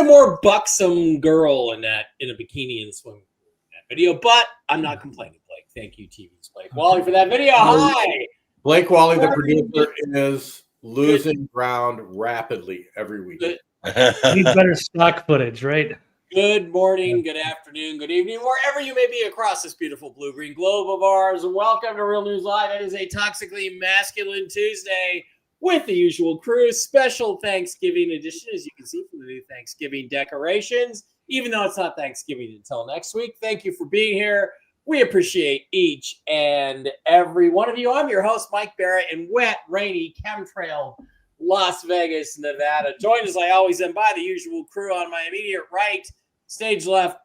More buxom girl in a bikini and swimming pool in that video, but I'm not complaining, Blake. Thank you, TV's Blake Wally, for that video. Hi, Blake Wally, the producer, is losing ground rapidly every week. Need better stock footage, right? Good morning, good afternoon, good evening, wherever you may be across this beautiful blue-green globe of ours. And welcome to Real News Live. It is a Toxically Masculine Tuesday with the usual crew. Special Thanksgiving edition, as you can see from the new Thanksgiving decorations, even though it's not Thanksgiving until next week. Thank you for being here. We appreciate each and every one of you. I'm your host, Mike Bara, in wet, rainy, chemtrail, Las Vegas, Nevada. Joined as I always am by the usual crew on my immediate right, stage left,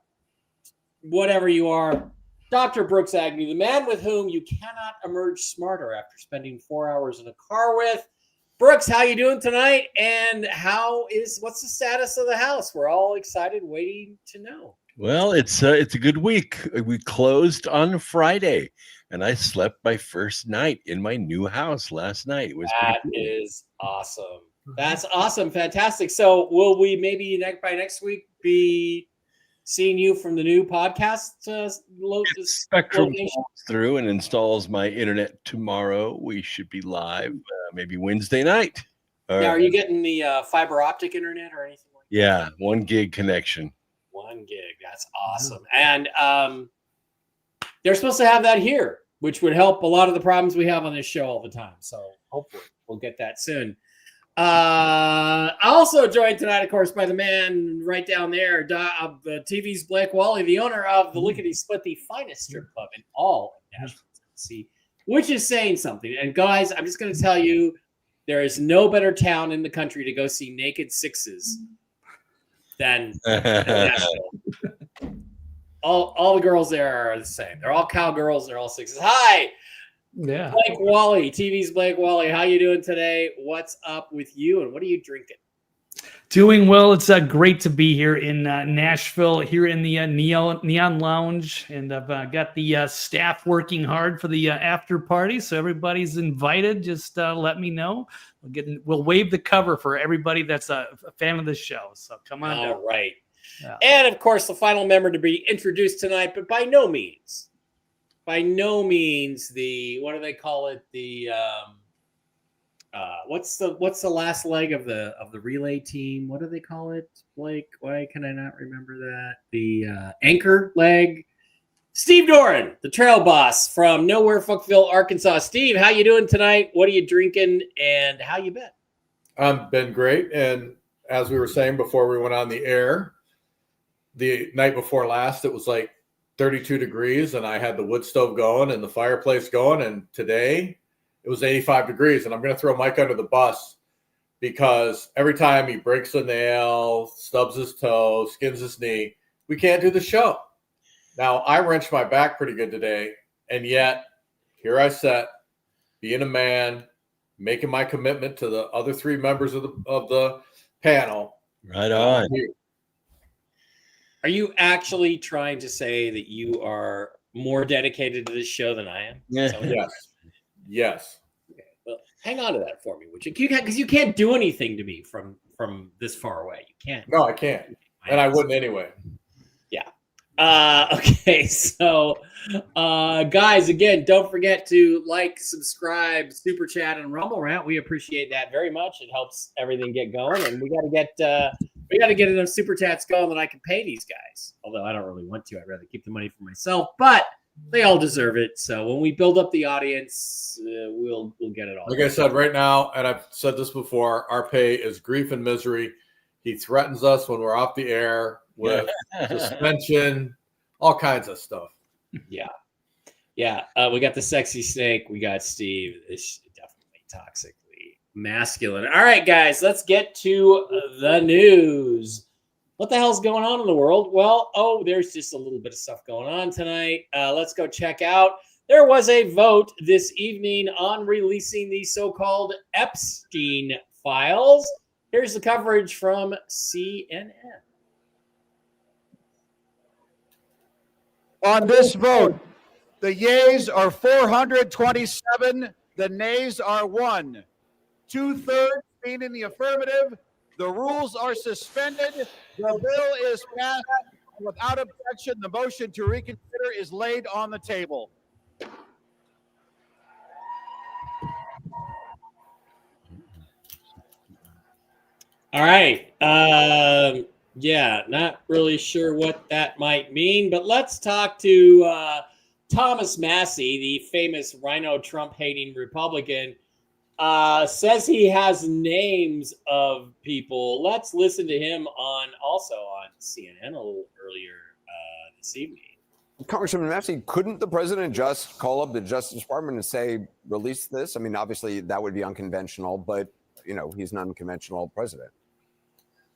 whatever you are, Dr. Brooks Agnew, the man with whom you cannot emerge smarter after spending 4 hours in a car with. Brooks, how you doing tonight? And what's the status of the house? We're all excited, waiting to know. Well, it's a good week. We closed on Friday, and I slept my first night in my new house last night. That is awesome. That's awesome. Fantastic. So will we maybe by next week be seeing you from the new podcast? Spectrum goes through and installs my internet tomorrow. We should be live maybe Wednesday night. Now, are you getting the fiber optic internet or anything like that? Yeah, 1 gig connection. 1 gig. That's awesome. And they're supposed to have that here, which would help a lot of the problems we have on this show all the time. So hopefully we'll get that soon. Also joined tonight, of course, by the man right down there, of the TV's Blake Wally, the owner of the Lickety Split, the finest strip club in all of Nashville, Tennessee, which is saying something. And guys, I'm just going to tell you, there is no better town in the country to go see naked sixes than Nashville. All the girls there are the same. They're all cowgirls. They're all sixes. Hi. Yeah. Blake Wally, TV's Blake Wally. How you doing today? What's up with you, and what are you drinking? Doing well. It's great to be here in Nashville, here in the Neon Lounge, and I've got the staff working hard for the after party, so everybody's invited. Just let me know. We'll waive the cover for everybody that's a fan of the show. So come on. All down. right. Yeah. And of course, the final member to be introduced tonight, but by no means the, what do they call it? The what's the last leg of the relay team? What do they call it, Blake? Why can I not remember that? The anchor leg. Steve Doran, the trail boss from nowhere, Fuckville, Arkansas. Steve, how you doing tonight? What are you drinking, and how you been? I've been great, and as we were saying before we went on the air, the night before last, it was like 32 degrees, and I had the wood stove going and the fireplace going, and today it was 85 degrees, and I'm going to throw Mike under the bus because every time he breaks a nail, stubs his toe, skins his knee, we can't do the show. Now, I wrenched my back pretty good today, and yet here I sat, being a man, making my commitment to the other 3 members of the panel. Right on. Are you actually trying to say that you are more dedicated to this show than I am? Yeah. Yes. Okay. Well, hang on to that for me, would you? Because you can't do anything to me from this far away. You can't. No, I can't. And I wouldn't anyway. Yeah. Okay. So, guys, again, don't forget to like, subscribe, super chat, and Rumble Rant. We appreciate that very much. It helps everything get going, and we got to get enough super chats going that I can pay these guys. Although I don't really want to. I'd rather keep the money for myself. But They all deserve it. So when we build up the audience, we'll get it all. Like I said, right now, and I've said this before, our pay is grief and misery. He threatens us when we're off the air with suspension, all kinds of stuff. Yeah. We got the sexy snake. We got Steve. It's definitely toxically masculine. All right, guys, let's get to the news. What the hell's going on in the world? Well, there's just a little bit of stuff going on tonight. Let's go check out. There was a vote this evening on releasing the so-called Epstein files. Here's the coverage from CNN. On this vote, the yeas are 427, the nays are 1. 2/3 being in the affirmative. The rules are suspended. The bill is passed. Without objection, the motion to reconsider is laid on the table. All right. Not really sure what that might mean, but let's talk to Thomas Massey, the famous Rhino Trump-hating Republican. Says he has names of people. Let's listen to him also on CNN a little earlier this evening. Congressman Massey, couldn't the president just call up the Justice Department and say, release this? I mean, obviously that would be unconventional, but he's an unconventional president.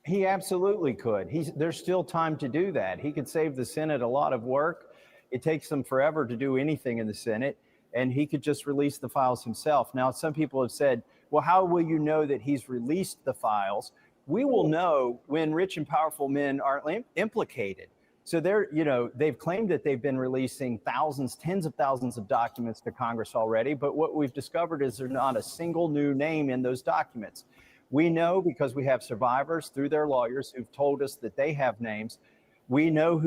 He absolutely could. There's still time to do that. He could save the Senate a lot of work. It takes them forever to do anything in the Senate, and he could just release the files himself. Now, some people have said, well, how will you know that he's released the files? We will know when rich and powerful men are implicated. So they've claimed that they've been releasing thousands, tens of thousands of documents to Congress already, but what we've discovered is there's not a single new name in those documents. We know because we have survivors through their lawyers who've told us that they have names. We know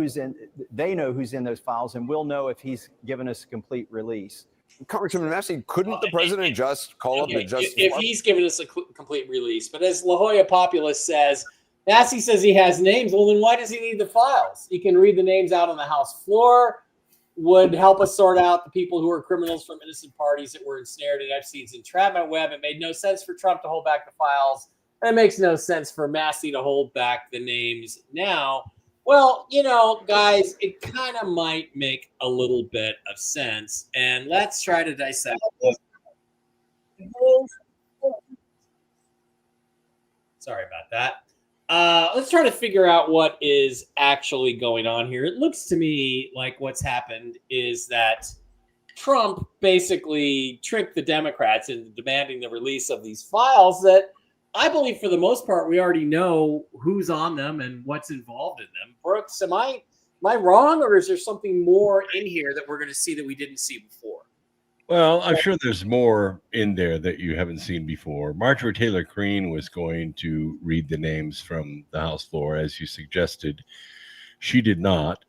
they know who's in those files, and we'll know if he's given us a complete release. Congressman Massey, couldn't the president just call up the Justice Department? If he's given us a complete release, but as La Jolla Populist says, Massey says he has names. Well, then why does he need the files? He can read the names out on the House floor, would help us sort out the people who are criminals from innocent parties that were ensnared in Epstein's entrapment web. It made no sense for Trump to hold back the files. And it makes no sense for Massey to hold back the names now. Well, guys, it kind of might make a little bit of sense. And let's try to dissect this. Sorry about that. Let's try to figure out what is actually going on here. It looks to me like what's happened is that Trump basically tricked the Democrats into demanding the release of these files that I believe for the most part we already know who's on them and what's involved in them. Brooks, am I wrong, or is there something more in here that we're going to see that we didn't see before? Well, I'm sure there's more in there that you haven't seen before. Marjorie Taylor Greene was going to read the names from the House floor, as you suggested. She did not.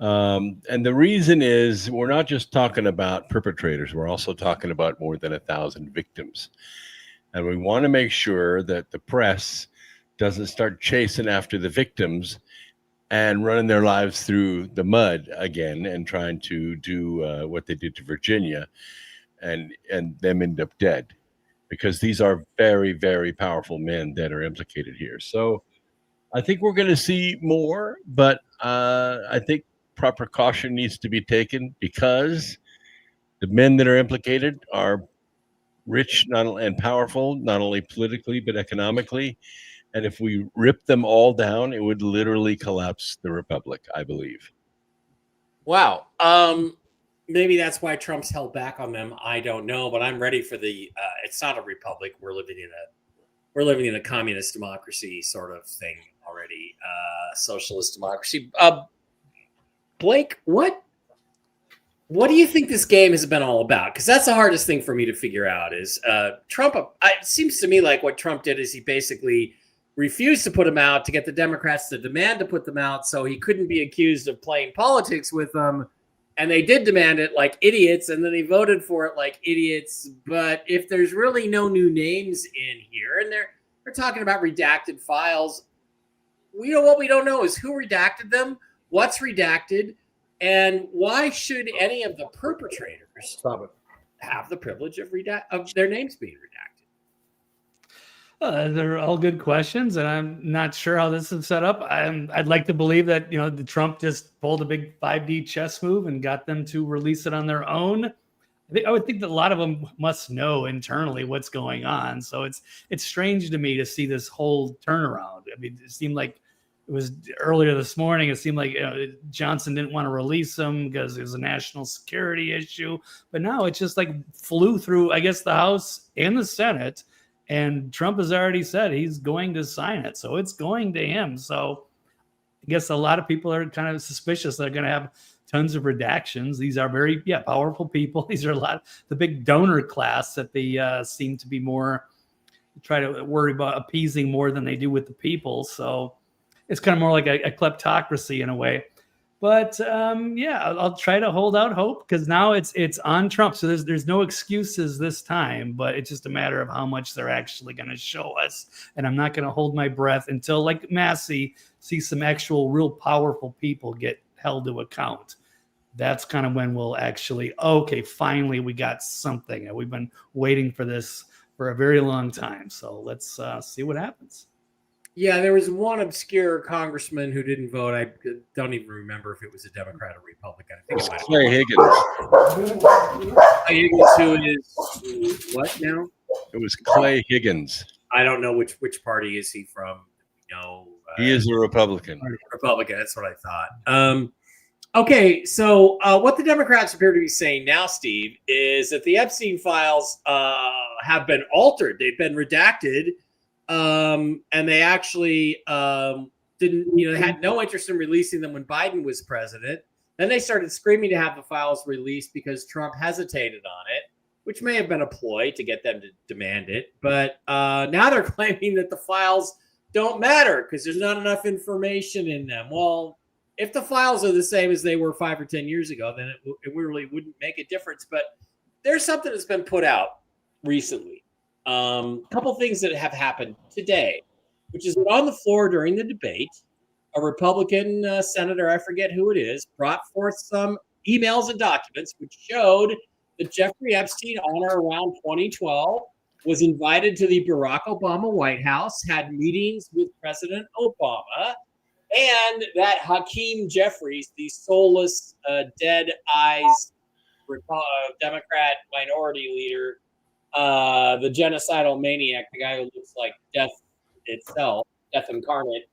And the reason is we're not just talking about perpetrators. We're also talking about more than 1,000 victims. And we want to make sure that the press doesn't start chasing after the victims and running their lives through the mud again and trying to do what they did to Virginia and them end up dead, because these are very, very powerful men that are implicated here. So I think we're going to see more, but I think proper caution needs to be taken, because the men that are implicated are rich and powerful, not only politically, but economically. And if we rip them all down, it would literally collapse the republic, I believe. Wow. Maybe that's why Trump's held back on them. I don't know, but I'm ready for the. It's not a republic. We're living in a communist democracy sort of thing already. Socialist democracy. Blake, what do you think this game has been all about? Because that's the hardest thing for me to figure out. Is Trump? It seems to me like what Trump did is he basically refused to put them out to get the Democrats to demand to put them out, so he couldn't be accused of playing politics with them. And they did demand it like idiots, and then they voted for it like idiots. But if there's really no new names in here, and they're talking about redacted files, what we don't know is who redacted them, what's redacted, And why should any of the perpetrators Stop it. have the privilege of their names being redacted? They're all good questions, and I'm not sure how this is set up. I'd like to believe that the Trump just pulled a big 5D chess move and got them to release it on their own. I would think that a lot of them must know internally what's going on. So it's strange to me to see this whole turnaround. I mean, it seemed like it was earlier this morning. It seemed like Johnson didn't want to release them because it was a national security issue. But now it just like flew through, I guess, the House and the Senate. And Trump has already said he's going to sign it. So it's going to him. So I guess a lot of people are kind of suspicious they're going to have tons of redactions. These are very powerful people. These are the big donor class that they seem to be more try to worry about appeasing more than they do with the people. So it's kind of more like a kleptocracy in a way. But I'll try to hold out hope because now it's on Trump. So there's no excuses this time, but it's just a matter of how much they're actually going to show us. And I'm not going to hold my breath until, like Massey, see some actual real powerful people get held to account. That's kind of when we'll actually, okay, finally we got something. And we've been waiting for this for a very long time. So let's see what happens. Yeah, there was one obscure congressman who didn't vote. I don't even remember if it was a Democrat or Republican. I think it might have Clay Higgins. been Higgins, who is what now? It was Clay Higgins. I don't know which party is he from. He is a Republican. Republican. That's what I thought. Okay, so what the Democrats appear to be saying now, Steve, is that the Epstein files have been altered. They've been redacted. And they actually didn't, they had no interest in releasing them when Biden was president. Then they started screaming to have the files released because Trump hesitated on it, which may have been a ploy to get them to demand it. But now they're claiming that the files don't matter because there's not enough information in them. Well, if the files are the same as they were 5 or 10 years ago, then it really wouldn't make a difference. But there's something that's been put out recently. A couple things that have happened today, which is that on the floor during the debate, a Republican senator, I forget who it is, brought forth some emails and documents which showed that Jeffrey Epstein on or around 2012 was invited to the Barack Obama White House, had meetings with President Obama, and that Hakeem Jeffries, the soulless, dead eyes Democrat minority leader, the genocidal maniac, the guy who looks like death itself, death incarnate,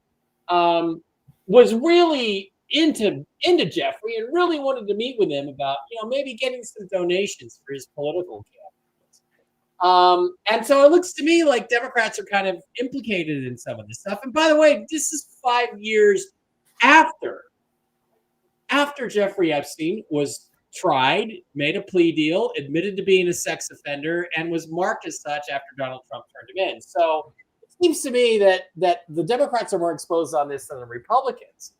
was really into Jeffrey and really wanted to meet with him about, maybe getting some donations for his political campaign. And so it looks to me like Democrats are kind of implicated in some of this stuff. And by the way, this is 5 years after Jeffrey Epstein was tried, made a plea deal, admitted to being a sex offender, and was marked as such after Donald Trump turned him in. So it seems to me that the Democrats are more exposed on this than the Republicans.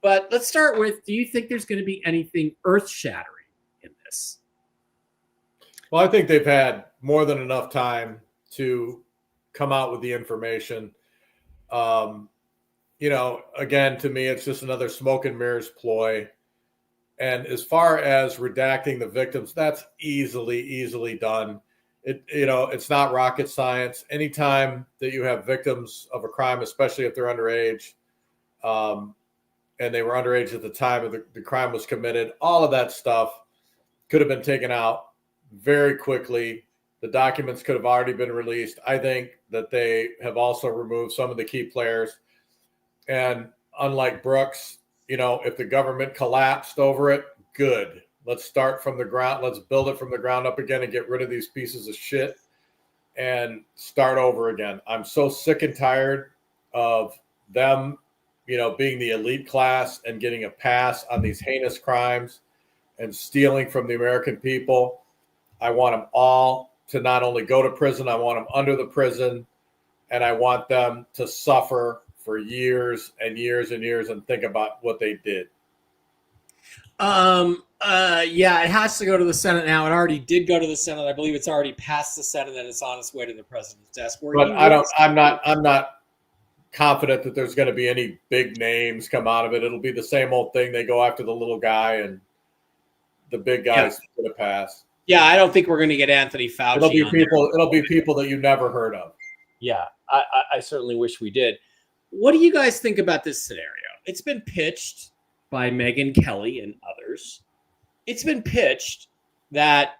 But let's start with, do you think there's going to be anything earth-shattering in this? Well, I think they've had more than enough time to come out with the information. Again, to me, it's just another smoke and mirrors ploy. And as far as redacting the victims, that's easily done. It's not rocket science. Anytime that you have victims of a crime, especially if they're underage, and they were underage at the time of the crime was committed, all of that stuff could have been taken out very quickly. The documents could have already been released. I think that they have also removed some of the key players. And unlike Brooks, if the government collapsed over it, good. Let's start from the ground. Let's build it from the ground up again and get rid of these pieces of shit and start over again. I'm so sick and tired of them, being the elite class and getting a pass on these heinous crimes and stealing from the American people. I want them all to not only go to prison, I want them under the prison, and I want them to suffer for years and years and years and think about what they did. It has to go to the Senate now. It already did go to the Senate. I believe it's already passed the Senate and it's on its way to the president's desk. But I'm not confident that there's going to be any big names come out of it. It'll be the same old thing. They go after the little guy, and the big guy's going to pass. Yeah, I don't think we're going to get Anthony Fauci. It'll be people that you never heard of. Yeah, I certainly wish we did. What do you guys think about this scenario? It's been pitched by Megyn Kelly and others. It's been pitched that,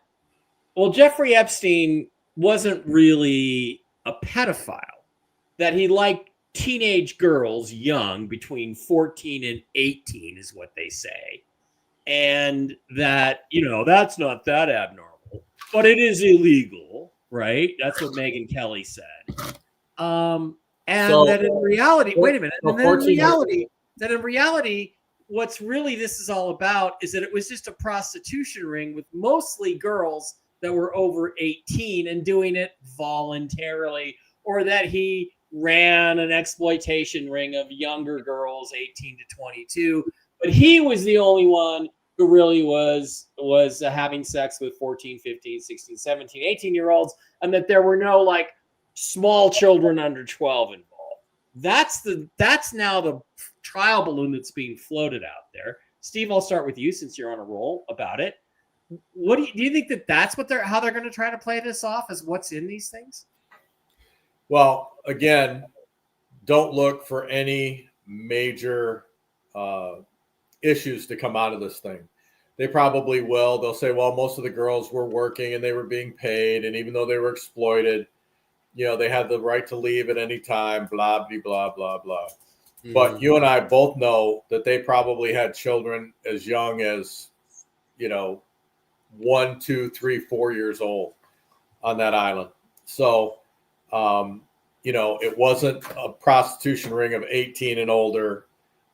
well, Jeffrey Epstein wasn't really a pedophile, that he liked teenage girls young, between 14 and 18 is what they say. And that, that's not that abnormal, but it is illegal, right? That's what Megyn Kelly said. That in reality, wait a minute. And then in reality, what's really this is all about is that it was just a prostitution ring with mostly girls that were over 18 and doing it voluntarily, or that he ran an exploitation ring of younger girls, 18 to 22. But he was the only one who really was having sex with 14, 15, 16, 17, 18-year-olds, and that there were no like small children under 12 involved. That's now the trial balloon that's being floated out there. Steve, I'll start with you since you're on a roll about it. What do you think that's how they're going to try to play this off, as what's in these things? Well, again, don't look for any major issues to come out of this thing. They probably will. They'll say, well, most of the girls were working and they were being paid, and even though they were exploited, they had the right to leave at any time, blah, blah, blah, blah, blah. Mm-hmm. But you and I both know that they probably had children as young as, 1, 2, 3, 4 years old on that island. So, it wasn't a prostitution ring of 18 and older.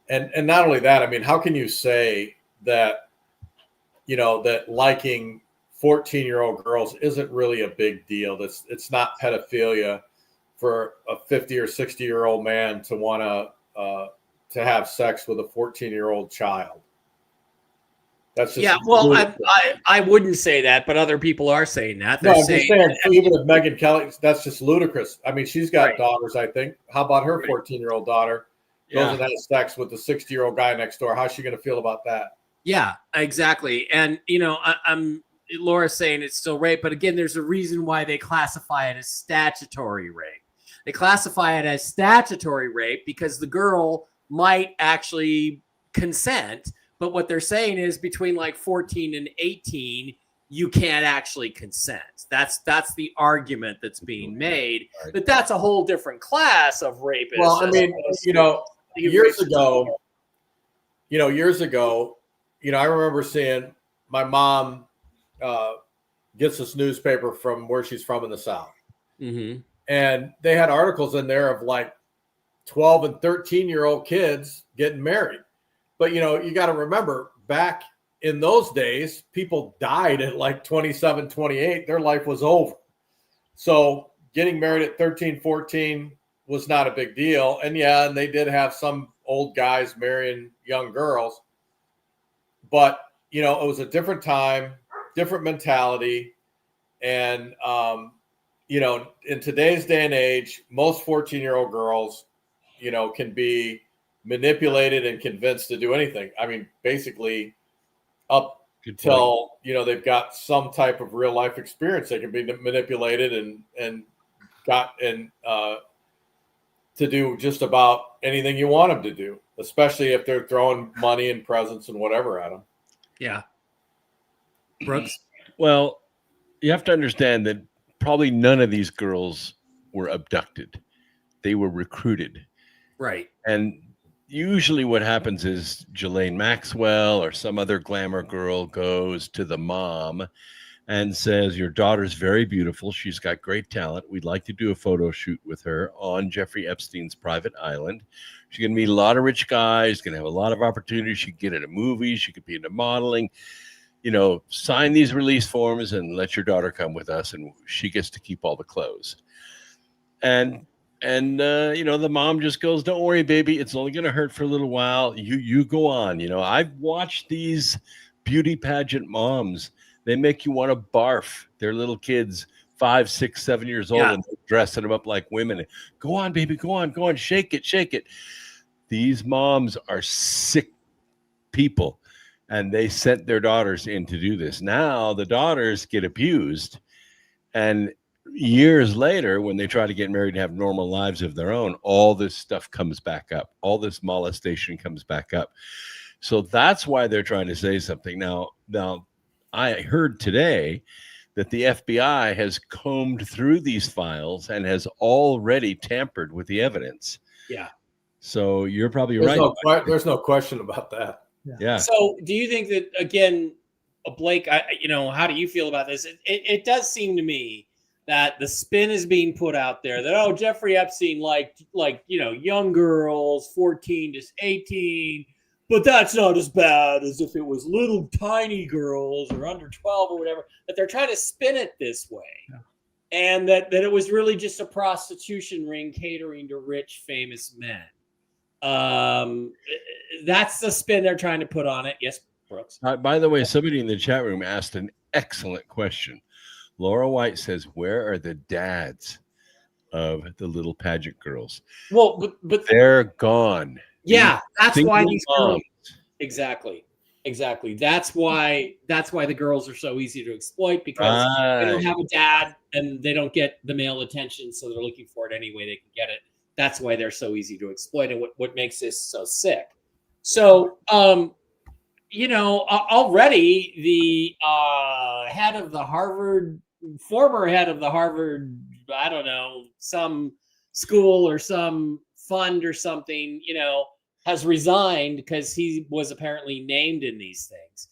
And not only that, I mean, how can you say that, that liking 14-year-old girls isn't really a big deal? It's not pedophilia for a 50 or 60-year-old man to want to have sex with a 14-year-old child. That's just I wouldn't say that, but other people are saying that. I'm just saying, even with Megyn Kelly, that's just ludicrous. I mean, she's got daughters, I think. How about her 14-year-old daughter goes and has sex with the 60-year-old guy next door? How's she going to feel about that? Yeah, exactly. And, I'm Laura's saying it's still rape, but again, there's a reason why they classify it as statutory rape. They classify it as statutory rape because the girl might actually consent, but what they're saying is between like 14 and 18, you can't actually consent. That's the argument that's being made. But that's a whole different class of rapists. Well, I mean, years ago, I remember seeing my mom gets this newspaper from where she's from in the South. Mm-hmm. And they had articles in there of like 12 and 13-year-old kids getting married. But, you got to remember, back in those days, people died at like 27, 28. Their life was over. So getting married at 13, 14 was not a big deal. And they did have some old guys marrying young girls. But, it was a different time, different mentality. And, in today's day and age, most 14-year-old girls, can be manipulated and convinced to do anything. I mean, basically up until, they've got some type of real life experience, they can be manipulated and to do just about anything you want them to do, especially if they're throwing money and presents and whatever at them. Yeah. Brooks? Well, you have to understand that probably none of these girls were abducted. They were recruited. Right. And usually what happens is Ghislaine Maxwell or some other glamour girl goes to the mom and says, your daughter's very beautiful. She's got great talent. We'd like to do a photo shoot with her on Jeffrey Epstein's private island. She's going to meet a lot of rich guys, going to have a lot of opportunities. She could get into movies. She could be into modeling. Sign these release forms and let your daughter come with us, and she gets to keep all the clothes. And the mom just goes, don't worry, baby. It's only going to hurt for a little while. You go on. I've watched these beauty pageant moms. They make you want to barf their little kids 5, 6, 7 years old Yeah. and dressing them up like women. Go on, baby, go on, shake it, shake it. These moms are sick people, and they sent their daughters in to do this. Now the daughters get abused, and years later, when they try to get married and have normal lives of their own, all this stuff comes back up. All this molestation comes back up. So that's why they're trying to say something. Now, I heard today that the FBI has combed through these files and has already tampered with the evidence. Yeah. So you're probably There's right. there's no question about that. Yeah. So do you think that, again, Blake, how do you feel about this? It does seem to me that the spin is being put out there that, oh, Jeffrey Epstein liked young girls, 14 to 18, but that's not as bad as if it was little tiny girls or under 12 or whatever, that they're trying to spin it this way. Yeah. And that it was really just a prostitution ring catering to rich, famous men. That's the spin they're trying to put on it. Yes, Brooks. By the way, somebody in the chat room asked an excellent question. Laura White says, where are the dads of the little pageant girls? Well, but they're gone. Yeah, that's why Single these moms. girls. Exactly. That's why the girls are so easy to exploit, because they don't have a dad and they don't get the male attention, so they're looking for it any way they can get it. That's why they're so easy to exploit, and what makes this so sick. So, already the former head of the Harvard, I don't know, some school or some fund or something, has resigned because he was apparently named in these things.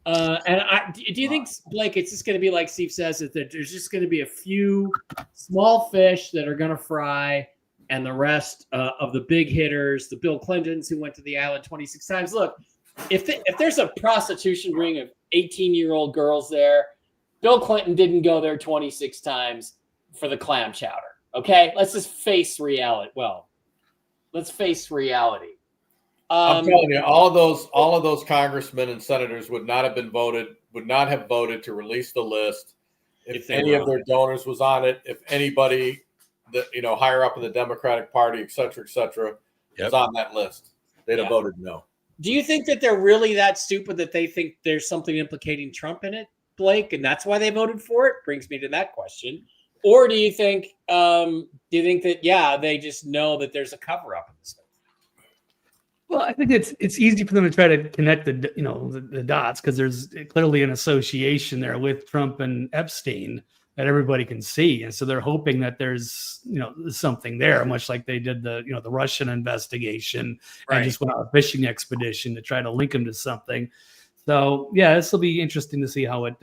Do you think, Blake, it's just going to be like Steve says, that there's just going to be a few small fish that are going to fry, and the rest of the big hitters, the Bill Clintons who went to the island 26 times? Look, if there's a prostitution ring of 18-year-old girls there, Bill Clinton didn't go there 26 times for the clam chowder. Okay, let's just face reality. Well, let's face reality. I'm telling you, all of those congressmen and senators would not have voted to release the list if any of their donors was on it. If anybody that higher up in the Democratic Party, et cetera, was on that list, they'd have voted no. Do you think that they're really that stupid that they think there's something implicating Trump in it, Blake, and that's why they voted for it? Brings me to that question. Or do you think that they just know that there's a cover up in this thing? Well, I think it's easy for them to try to connect the dots, because there's clearly an association there with Trump and Epstein that everybody can see, and so they're hoping that there's something there, much like they did the Russian investigation, Right. and just went on a fishing expedition to try to link them to something. So yeah, this will be interesting to see how it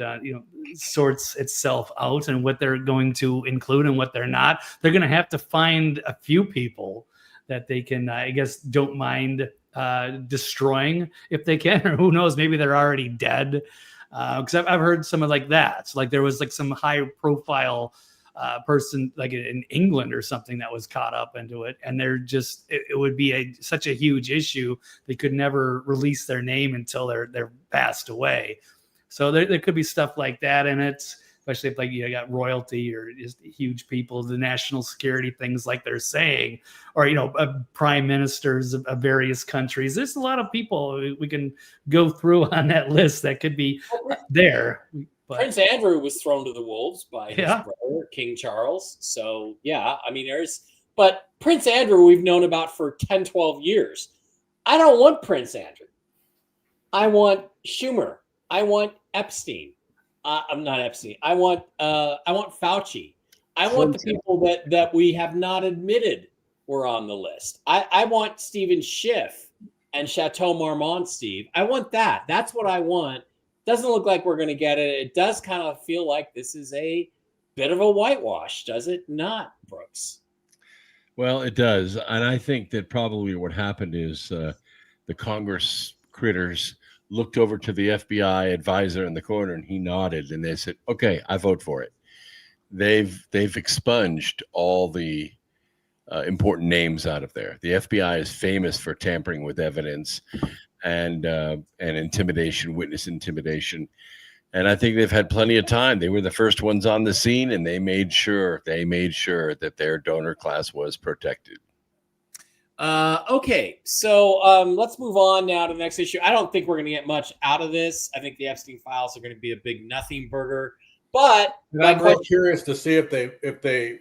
sorts itself out, and what they're going to include and what they're not. They're going to have to find a few people that they can, I guess, don't mind destroying if they can, or who knows, maybe they're already dead. Because I've heard some of like that. So, like, there was like some high profile person like in England or something that was caught up into it, and they're just it would be such a huge issue. They could never release their name until they're passed away. So there could be stuff like that in it, especially if like you got royalty or just huge people, the national security things like they're saying, or prime ministers of various countries. There's a lot of people we can go through on that list that could be there. But Prince Andrew was thrown to the wolves by his Yeah. brother, King Charles. So, but Prince Andrew we've known about for 10, 12 years. I don't want Prince Andrew. I want Schumer. I want Epstein. I'm not Epstein. I want Fauci. I want the people that we have not admitted were on the list. I want Stephen Schiff and Chateau Marmont, Steve. I want that. That's what I want. Doesn't look like we're going to get it. It does kind of feel like this is a bit of a whitewash, does it not, Brooks? Well, it does. And I think that probably what happened is the Congress critters looked over to the FBI advisor in the corner, and he nodded, and they said, okay, I vote for it. They've expunged all the important names out of there. The FBI is famous for tampering with evidence and intimidation, witness intimidation. And I think they've had plenty of time. They were the first ones on the scene, and they made sure that their donor class was protected. Okay, so let's move on now to the next issue. I don't think we're going to get much out of this. I think the Epstein files are going to be a big nothing burger. But I'm quite curious to see if they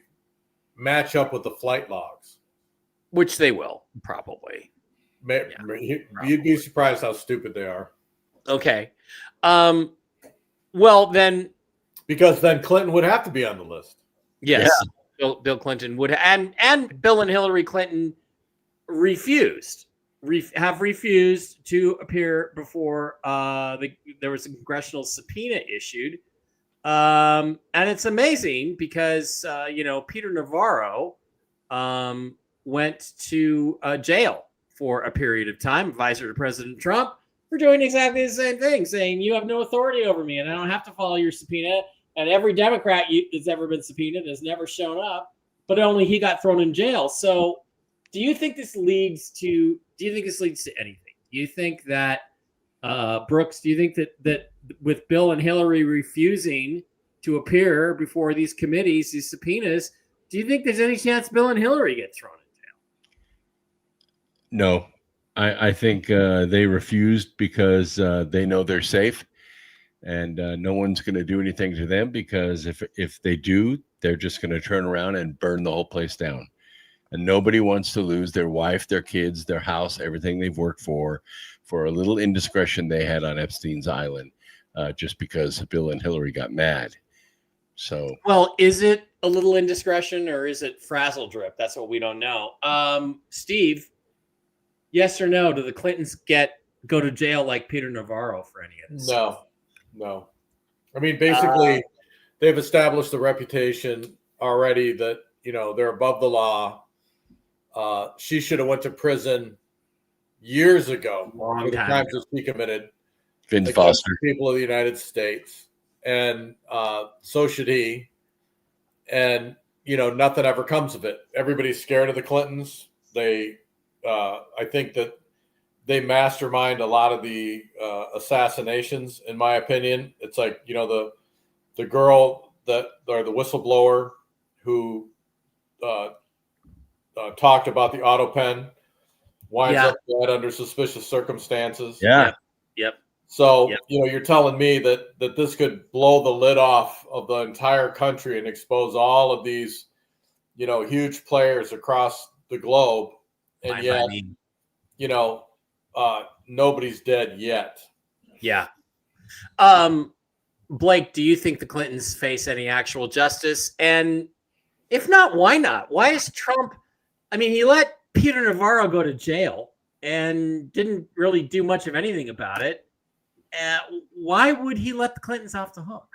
match up with the flight logs, which they will probably. You'd be surprised how stupid they are. Okay, well then, because then Clinton would have to be on the list. Yes, yeah. Bill Clinton would, and Bill and Hillary Clinton refused to appear before there was a congressional subpoena issued. And it's amazing because Peter Navarro went to jail for a period of time, advisor to President Trump, for doing exactly the same thing, saying you have no authority over me and I don't have to follow your subpoena. And every Democrat that's ever been subpoenaed has never shown up, but only he got thrown in jail. So do you think this leads to anything? Do you think that Brooks, do you think that with Bill and Hillary refusing to appear before these committees, these subpoenas, do you think there's any chance Bill and Hillary get thrown in jail? No, I think they refused because they know they're safe, and no one's going to do anything to them, because if they do, they're just going to turn around and burn the whole place down. And nobody wants to lose their wife, their kids, their house, everything they've worked for a little indiscretion they had on Epstein's Island, just because Bill and Hillary got mad. So, well, is it a little indiscretion or is it frazzle drip? That's what we don't know. Steve, yes or no? Do the Clintons go to jail like Peter Navarro for any of this? No. I mean, basically, they've established the reputation already that they're above the law. She should have went to prison years ago for the crimes that she committed. Vince Foster, people of the United States, and so should he. And nothing ever comes of it. Everybody's scared of the Clintons. I think that they mastermind a lot of the assassinations. In my opinion, it's like the girl or the whistleblower who talked about the auto pen winds up dead under suspicious circumstances. Yeah. Yep. So, you're telling me that this could blow the lid off of the entire country and expose all of these, huge players across the globe. And yet, nobody's dead yet. Yeah. Blake, do you think the Clintons face any actual justice? And if not, why not? Why is Trump? I mean, he let Peter Navarro go to jail and didn't really do much of anything about it. Why would he let the Clintons off the hook?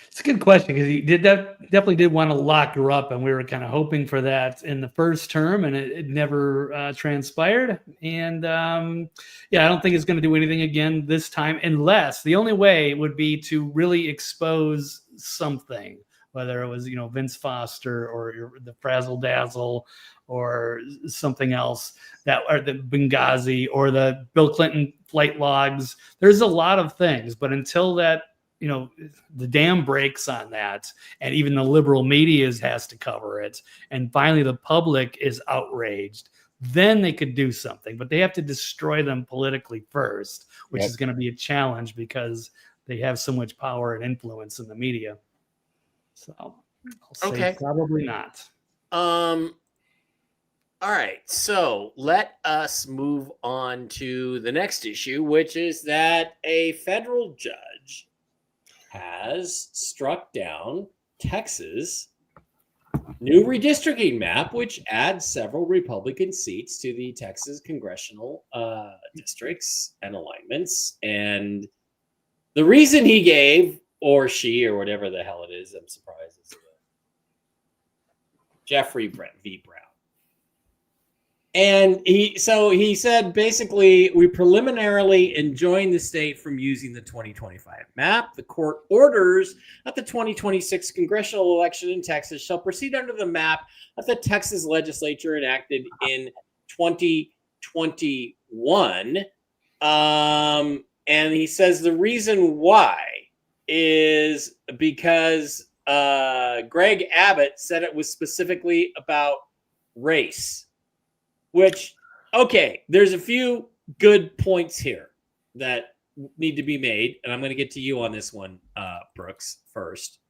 It's a good question, because he definitely did want to lock her up, and we were kind of hoping for that in the first term, and it never transpired. And I don't think it's going to do anything again this time, unless the only way would be to really expose something, whether it was Vince Foster or the Frazzle Dazzle or something else, or the Benghazi or the Bill Clinton flight logs. There's a lot of things, but until that, the dam breaks on that, and even the liberal media has to cover it, and finally the public is outraged, then they could do something. But they have to destroy them politically first, which is going to be a challenge because they have so much power and influence in the media. So I'll say probably not. All right, so let us move on to the next issue, which is that a federal judge has struck down Texas' new redistricting map, which adds several Republican seats to the Texas congressional districts and alignments. And the reason he gave, or she, or whatever the hell it is, I'm surprised, is Jeffrey V. Brown. And he said, basically, we preliminarily enjoin the state from using the 2025 map. The court orders that the 2026 congressional election in Texas shall proceed under the map that the Texas legislature enacted in 2021. And he says the reason why is because Greg Abbott said it was specifically about race, which, okay, there's a few good points here that need to be made. And I'm going to get to you on this one, Brooks, first.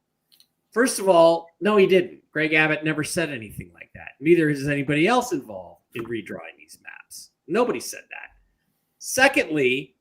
First of all, no, he didn't. Greg Abbott never said anything like that. Neither is anybody else involved in redrawing these maps. Nobody said that. Secondly,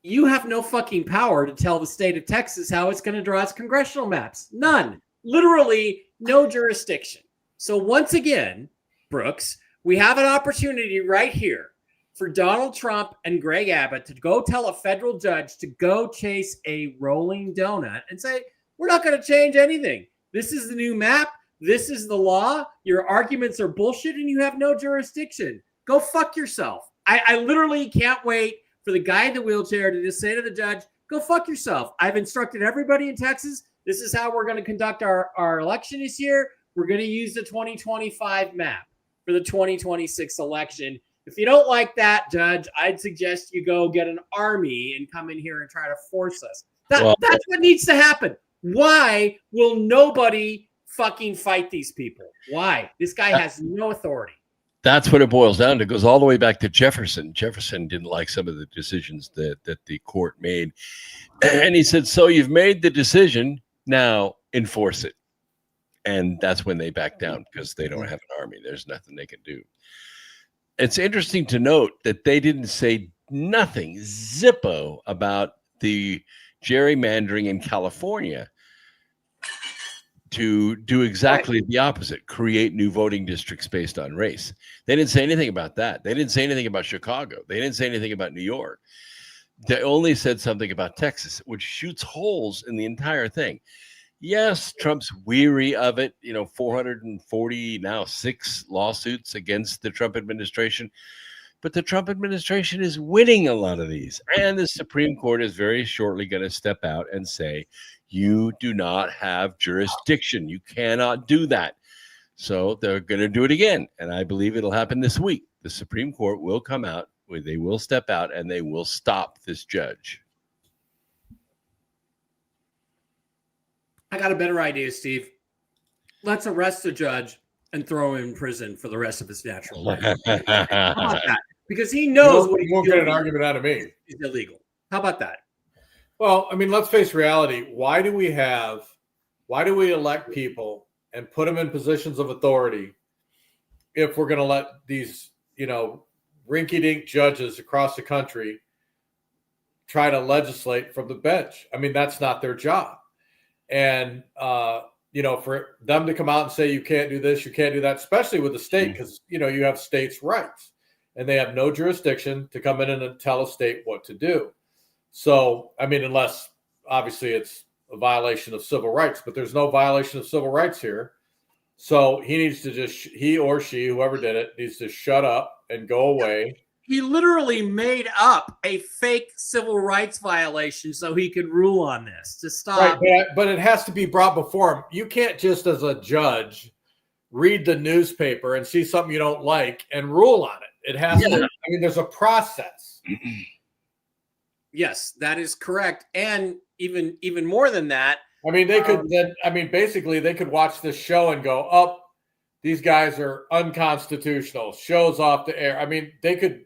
you have no fucking power to tell the state of Texas how it's going to draw its congressional maps. None. Literally no jurisdiction. So once again, Brooks, we have an opportunity right here for Donald Trump and Greg Abbott to go tell a federal judge to go chase a rolling donut and say, we're not going to change anything. This is the new map. This is the law. Your arguments are bullshit and you have no jurisdiction. Go fuck yourself. I literally can't wait for the guy in the wheelchair to just say to the judge, go fuck yourself. I've instructed everybody in Texas. This is how we're going to conduct our election this year. We're going to use the 2025 map for the 2026 election. If you don't like that, Judge, I'd suggest you go get an army and come in here and try to force us. That's what needs to happen. Why will nobody fucking fight these people? Why? This guy has no authority. That's what it boils down to. It goes all the way back to Jefferson. Jefferson didn't like some of the decisions that the court made. And he said, so you've made the decision, now enforce it. And that's when they back down because they don't have an army. There's nothing they can do. It's interesting to note that they didn't say nothing, zippo, about the gerrymandering in California to do exactly the opposite, create new voting districts based on race. They didn't say anything about that. They didn't say anything about Chicago. They didn't say anything about New York. They only said something about Texas, which shoots holes in the entire thing. Yes, Trump's weary of it. 440, now 6 lawsuits against the Trump administration. But the Trump administration is winning a lot of these. And the Supreme Court is very shortly going to step out and say, you do not have jurisdiction. You cannot do that. So they're going to do it again. And I believe it'll happen this week. The Supreme Court will come out, they will step out, and they will stop this judge. I got a better idea, Steve. Let's arrest the judge and throw him in prison for the rest of his natural life. How about that? Because he knows what he won't get an argument out of me. Is illegal. How about that? Well, I mean, let's face reality. Why do we elect people and put them in positions of authority if we're going to let these, rinky-dink judges across the country try to legislate from the bench? I mean, that's not their job. And, for them to come out and say, you can't do this, you can't do that, especially with the state, because, you have states' rights and they have no jurisdiction to come in and tell a state what to do. So, I mean, unless obviously it's a violation of civil rights, but there's no violation of civil rights here. So he or she, whoever did it, needs to shut up and go away. He literally made up a fake civil rights violation so he could rule on this to stop. Right, but it has to be brought before him. You can't just, as a judge, read the newspaper and see something you don't like and rule on it. It has to. I mean, there's a process. Yes, that is correct. And even more than that, I mean, they could basically they could watch this show and go, oh, these guys are unconstitutional, shows off the air. I mean, they could,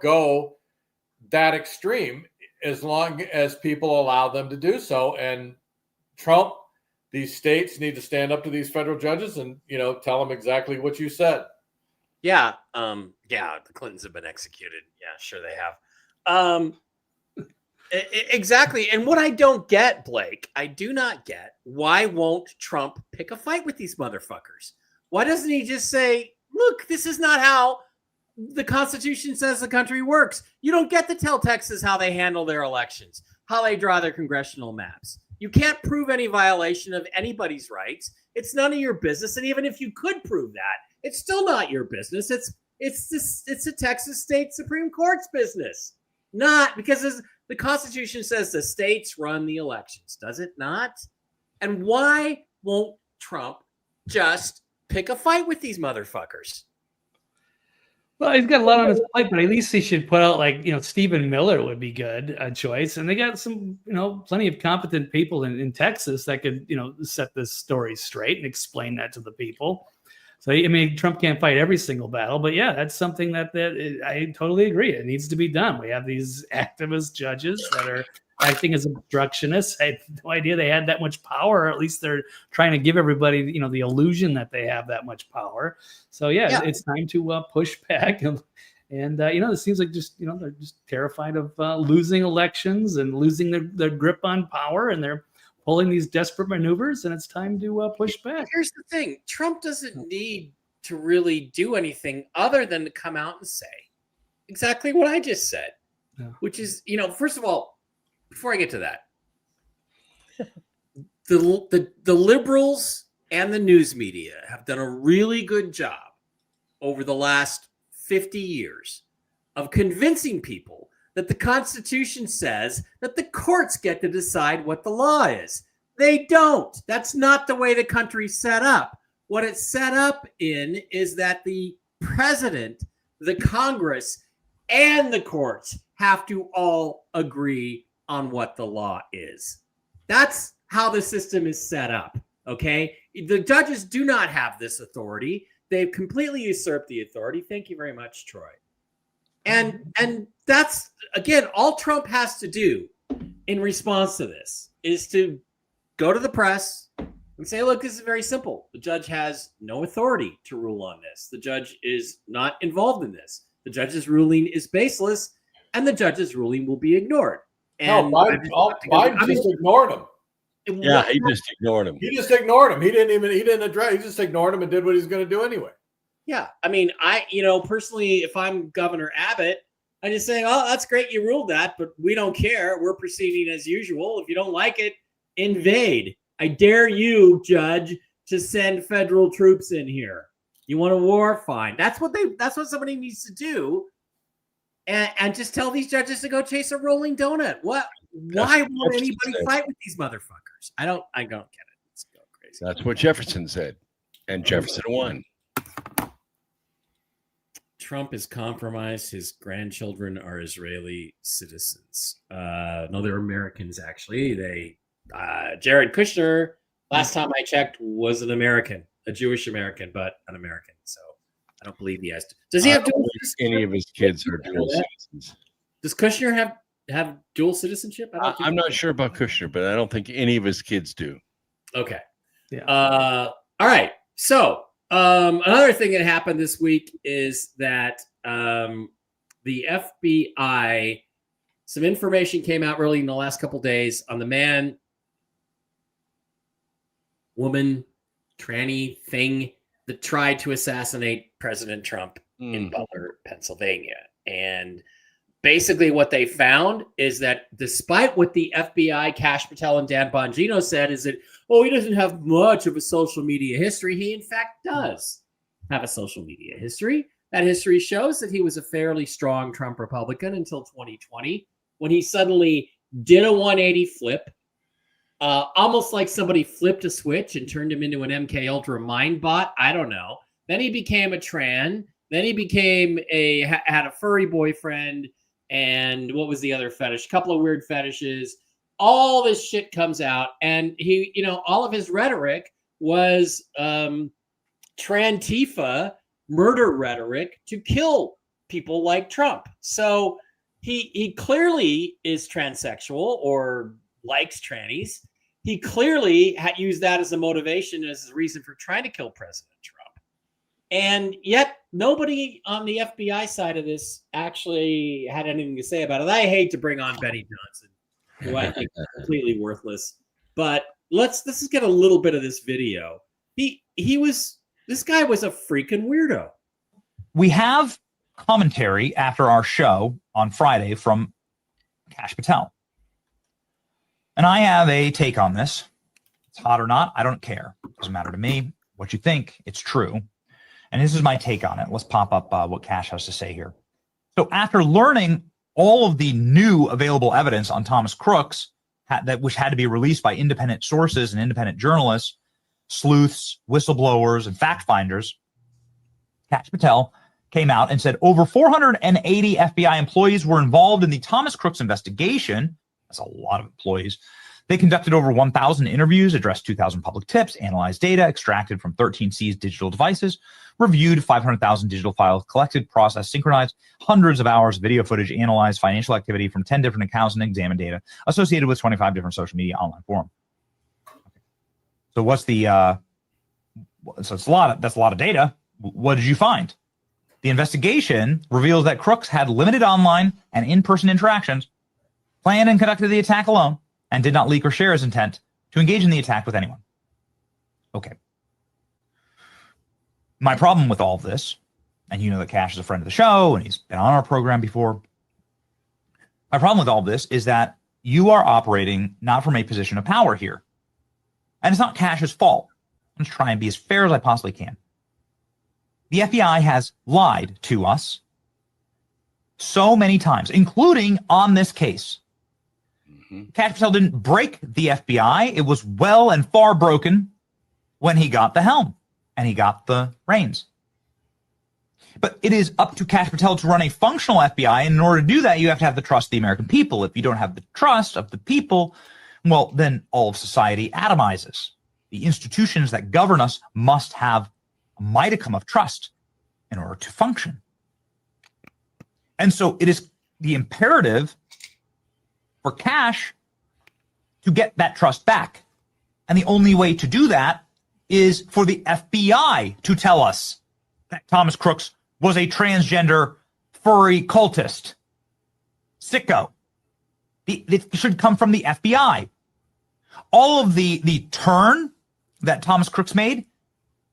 go that extreme as long as people allow them to do so. And Trump, these states need to stand up to these federal judges and, tell them exactly what you said. Yeah. The Clintons have been executed. Yeah, sure they have. Exactly. And what I don't get, Blake, I do not get, why won't Trump pick a fight with these motherfuckers? Why doesn't he just say, look, this is not how the Constitution says the country works. You don't get to tell Texas how they handle their elections, how they draw their congressional maps. You can't prove any violation of anybody's rights. It's none of your business. And even if you could prove that, it's still not your business. It's the Texas State Supreme Court's business. Not because the Constitution says the states run the elections, does it not? And why won't Trump just pick a fight with these motherfuckers? Well, he's got a lot on his plate, but at least he should put out Stephen Miller would be good a choice, and they got some plenty of competent people in Texas that could set this story straight and explain that to the people. So I mean, Trump can't fight every single battle, but yeah, that's something that I totally agree. It needs to be done. We have these activist judges that are acting as obstructionists. I had no idea they had that much power, or at least they're trying to give everybody, the illusion that they have that much power. So yeah. It's time to push back. And it seems like they're just terrified of losing elections and losing their grip on power, and they're pulling these desperate maneuvers, and it's time to push back. Here's the thing. Trump doesn't need to really do anything other than to come out and say exactly what I just said, which is, first of all, before I get to that, the liberals and the news media have done a really good job over the last 50 years of convincing people that the Constitution says that the courts get to decide what the law is. They don't. That's not the way the country's set up. What it's set up in is that the president, the Congress, and the courts have to all agree on what the law is. That's how the system is set up, okay? The judges do not have this authority. They've completely usurped the authority. Thank you very much, Troy. And that's, again, all Trump has to do in response to this is to go to the press and say, look, this is very simple. The judge has no authority to rule on this. The judge is not involved in this. The judge's ruling is baseless, and the judge's ruling will be ignored. And Biden just ignored him. Yeah, he just ignored him. He just ignored him. He didn't address. He just ignored him and did what he's going to do anyway. Yeah, I mean, personally, if I'm Governor Abbott, I just say, oh, that's great, you ruled that, but we don't care. We're proceeding as usual. If you don't like it, invade. I dare you, judge, to send federal troops in here. You want a war? Fine. That's what somebody needs to do. And just tell these judges to go chase a rolling donut. What? Why won't anybody fight with these motherfuckers? I don't get it. It's go crazy. That's what Jefferson said, and Jefferson won. Trump is compromised. His grandchildren are Israeli citizens. No, they're Americans, actually. Jared Kushner, last time I checked, was an American, a Jewish American, but an American. So I don't believe he has to. Does he have dual citizenship? Any of his kids are dual citizens. Does Kushner have dual citizenship? I'm not sure about Kushner, but I don't think any of his kids do. Okay. Yeah. All right. So another thing that happened this week is that the FBI, some information came out really in the last couple of days on the man, woman, tranny thing that tried to assassinate President Trump in Butler, Pennsylvania. And basically what they found is that despite what the FBI, Kash Patel and Dan Bongino said is that, he doesn't have much of a social media history. He, in fact, does have a social media history. That history shows that he was a fairly strong Trump Republican until 2020, when he suddenly did a 180 flip, almost like somebody flipped a switch and turned him into an MK Ultra mind bot. I don't know. Then he became a tran. Then he had a furry boyfriend. And what was the other fetish? A couple of weird fetishes. All this shit comes out. And he, all of his rhetoric was Trantifa murder rhetoric to kill people like Trump. So he clearly is transsexual or likes trannies. He clearly used that as a motivation, as a reason for trying to kill President Trump. And yet nobody on the FBI side of this actually had anything to say about it. I hate to bring on Benny Johnson, who I think is completely worthless. But let's just get a little bit of this video. This guy was a freaking weirdo. We have commentary after our show on Friday from Kash Patel. And I have a take on this. It's hot or not, I don't care. It doesn't matter to me. What you think, it's true. And this is my take on it. Let's pop up what Kash has to say here. So after learning all of the new available evidence on Thomas Crooks, which had to be released by independent sources and independent journalists, sleuths, whistleblowers, and fact finders, Kash Patel came out and said over 480 FBI employees were involved in the Thomas Crooks investigation. That's a lot of employees. They conducted over 1,000 interviews, addressed 2,000 public tips, analyzed data extracted from 13 seized digital devices, reviewed 500,000 digital files, collected, processed, synchronized hundreds of hours of video footage, analyzed financial activity from 10 different accounts, and examined data associated with 25 different social media online forums. So what's the so it's that's a lot of data. What did you find? The investigation reveals that Crooks had limited online and in-person interactions, planned and conducted the attack alone, and did not leak or share his intent to engage in the attack with anyone. Okay. My problem with all of this, and you know that Cash is a friend of the show, and he's been on our program before. My problem with all of this is that you are operating not from a position of power here. And it's not Cash's fault. I'm just trying to be as fair as I possibly can. The FBI has lied to us so many times, including on this case. Cash Patel didn't break the FBI. It was well and far broken when he got the helm and he got the reins. But it is up to Cash Patel to run a functional FBI. And in order to do that, you have to have the trust of the American people. If you don't have the trust of the people, well, then all of society atomizes. The institutions that govern us must have a modicum of trust in order to function. And so it is the imperative for Cash to get that trust back. And the only way to do that is for the FBI to tell us that Thomas Crooks was a transgender furry cultist. Sicko. It should come from the FBI. All of the turn that Thomas Crooks made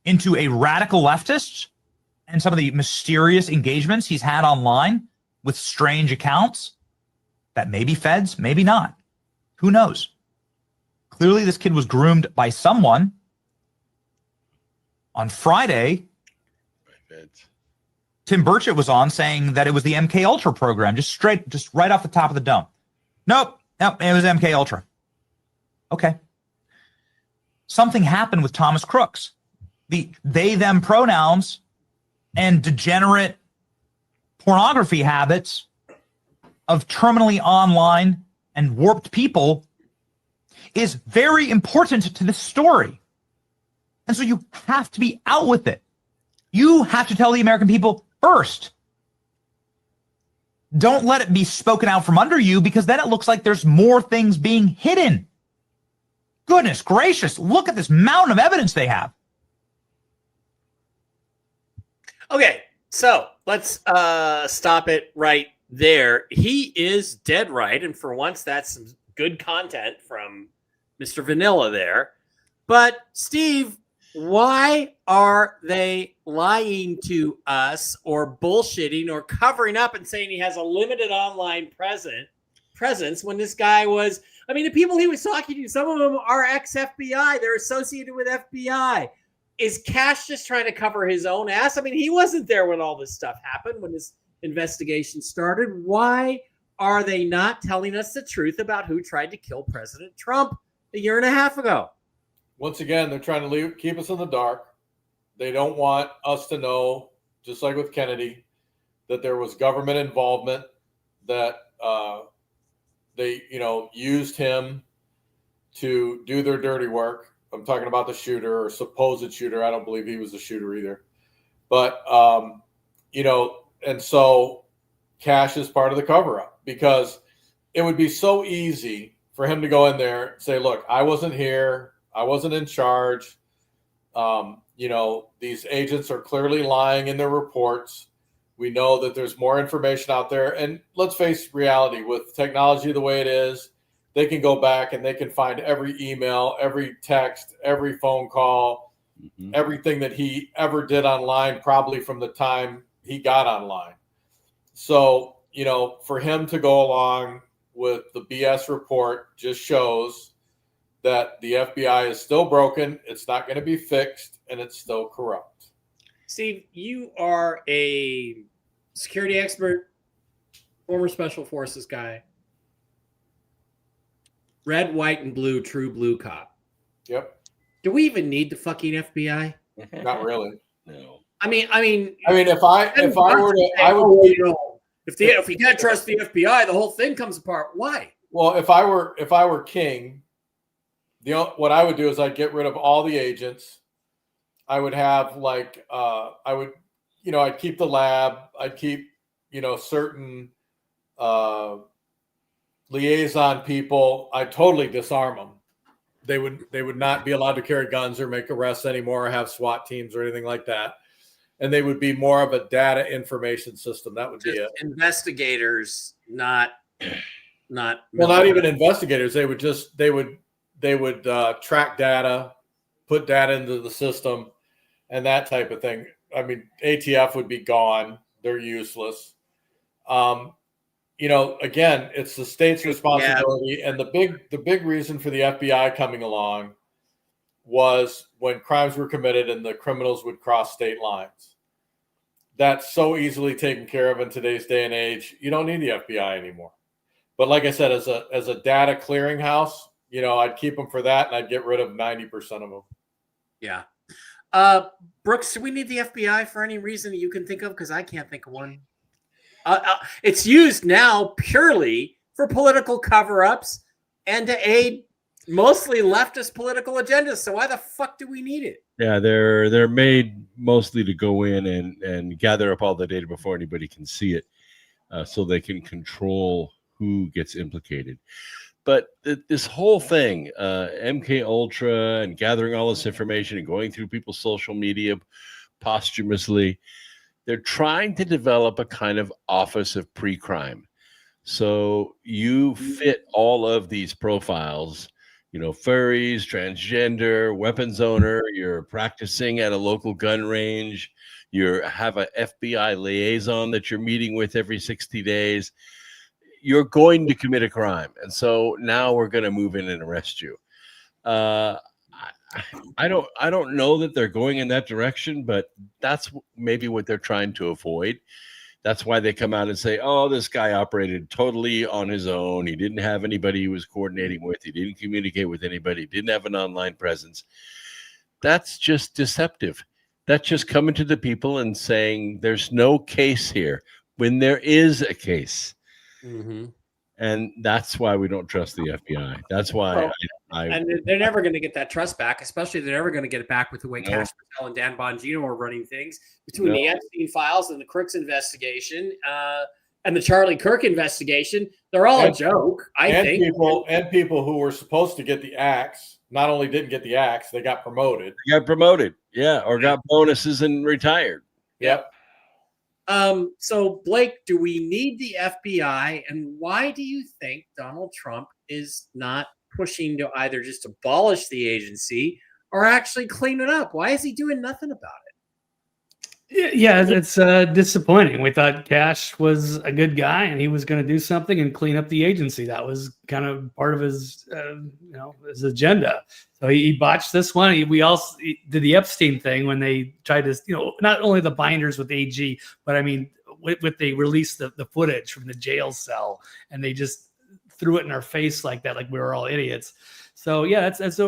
into a radical leftist and some of the mysterious engagements he's had online with strange accounts that may be feds, maybe not. Who knows? Clearly, this kid was groomed by someone. On Friday, Tim Burchett was on saying that it was the MK Ultra program, just right off the top of the dome. Nope, it was MK Ultra. Okay. Something happened with Thomas Crooks. The they, them pronouns and degenerate pornography habits of terminally online and warped people is very important to this story. And so you have to be out with it. You have to tell the American people first. Don't let it be spoken out from under you, because then it looks like there's more things being hidden. Goodness gracious, look at this mountain of evidence they have. Okay, so let's stop it right there. He is dead right, and for once, that's some good content from Mr. Vanilla there. But, Steve, why are they lying to us or bullshitting or covering up and saying he has a limited online presence when this guy was... I mean, the people he was talking to, some of them are ex-FBI. They're associated with FBI. Is Cash just trying to cover his own ass? I mean, he wasn't there when all this stuff happened, when this investigation started. Why are they not telling us the truth about who tried to kill President Trump a year and a half ago? Once again, they're trying to keep us in the dark. They don't want us to know, just like with Kennedy, that there was government involvement, that they, used him to do their dirty work. I'm talking about the shooter or supposed shooter. I don't believe he was the shooter either. But, and so Cash is part of the cover-up, because it would be so easy for him to go in there and say, look, I wasn't here. I wasn't in charge. These agents are clearly lying in their reports. We know that there's more information out there. And let's face reality, with technology the way it is, they can go back and they can find every email, every text, every phone call, everything that he ever did online, probably from the time he got online. So, for him to go along with the BS report just shows that the FBI is still broken, it's not going to be fixed, and it's still corrupt. Steve, you are a security expert, former special forces guy, red, white, and blue, true blue cop. Yep. Do we even need the fucking FBI? Not really. No. I mean, if I were to, I would. If you can't trust the FBI, the whole thing comes apart. Why? Well, if I were king, what I would do is I'd get rid of all the agents. I would have I'd keep the lab. I'd keep, certain liaison people. I'd totally disarm them. They would not be allowed to carry guns or make arrests anymore or have SWAT teams or anything like that. And they would be more of a data information system. That would be it. Investigators, not not even investigators. They would track data, put data into the system, and that type of thing. I mean, ATF would be gone. They're useless. Again, it's the state's responsibility. Yeah. And the big reason for the FBI coming along was when crimes were committed and the criminals would cross state lines. That's so easily taken care of in today's day and age. You don't need the FBI anymore. But like I said, as a data clearinghouse, I'd keep them for that, and I'd get rid of 90% of them. Yeah. Brooks, do we need the FBI for any reason that you can think of? Because I can't think of one. It's used now purely for political cover-ups and to aid mostly leftist political agendas. So why the fuck do we need it? Yeah, they're made mostly to go in and gather up all the data before anybody can see it, so they can control who gets implicated. But this whole thing, MK Ultra and gathering all this information and going through people's social media posthumously, they're trying to develop a kind of office of pre-crime. So you fit all of these profiles, furries, transgender, weapons owner, you're practicing at a local gun range, you have a FBI liaison that you're meeting with every 60 days. You're going to commit a crime. And so now we're going to move in and arrest you. I don't know that they're going in that direction, but that's maybe what they're trying to avoid. That's why they come out and say, oh, this guy operated totally on his own. He didn't have anybody he was coordinating with. He didn't communicate with anybody. He didn't have an online presence. That's just deceptive. That's just coming to the people and saying there's no case here when there is a case. Mm-hmm. And that's why we don't trust the FBI. That's why and they're never going to get that trust back, especially they're never going to get it back with the way Cash Patel and Dan Bongino are running things between the Epstein files and the Crooks investigation and the Charlie Kirk investigation. They're all a joke, I think. People who were supposed to get the axe not only didn't get the axe, they got promoted. Yeah, or got bonuses and retired. Yep. So Blake, do we need the FBI, and why do you think Donald Trump is not pushing to either just abolish the agency or actually clean it up? Why is he doing nothing about it? Yeah, it's disappointing. We thought Cash was a good guy and he was going to do something and clean up the agency. That was kind of part of his, his agenda. So he botched this one. We also did the Epstein thing when they tried to, not only the binders with AG, but I mean, with they released the footage from the jail cell and they just threw it in our face like that, like we were all idiots. So yeah, that's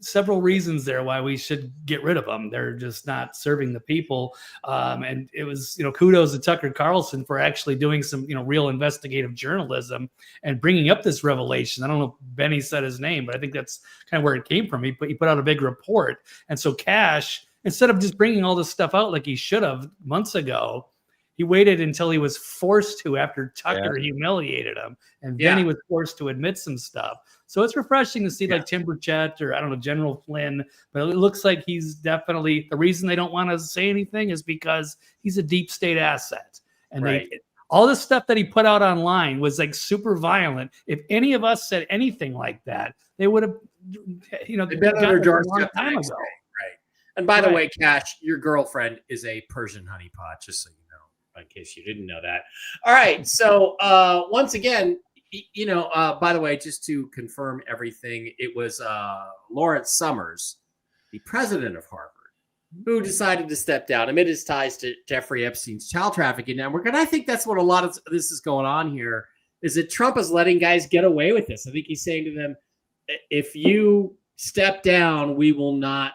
several reasons there why we should get rid of them. They're just not serving the people. And it was, kudos to Tucker Carlson for actually doing some, real investigative journalism and bringing up this revelation. I don't know if Benny said his name, but I think that's kind of where it came from. He put out a big report. And so Cash, instead of just bringing all this stuff out like he should have months ago, he waited until he was forced to after Tucker humiliated him. And then he was forced to admit some stuff. So it's refreshing to see like Tim Burchett or, I don't know, General Flynn. But it looks like he's definitely – the reason they don't want to say anything is because he's a deep state asset. And all the stuff that he put out online was like super violent. If any of us said anything like that, they would have they've been under doorstep time ago. Right. And by the way, Cash, your girlfriend is a Persian honeypot, just so you know, in case you didn't know that. All right. So once again – by the way, just to confirm everything, it was Lawrence Summers, the president of Harvard, who decided to step down amid his ties to Jeffrey Epstein's child trafficking network. And I think that's what a lot of this is going on here, is that Trump is letting guys get away with this. I think he's saying to them, if you step down, we will not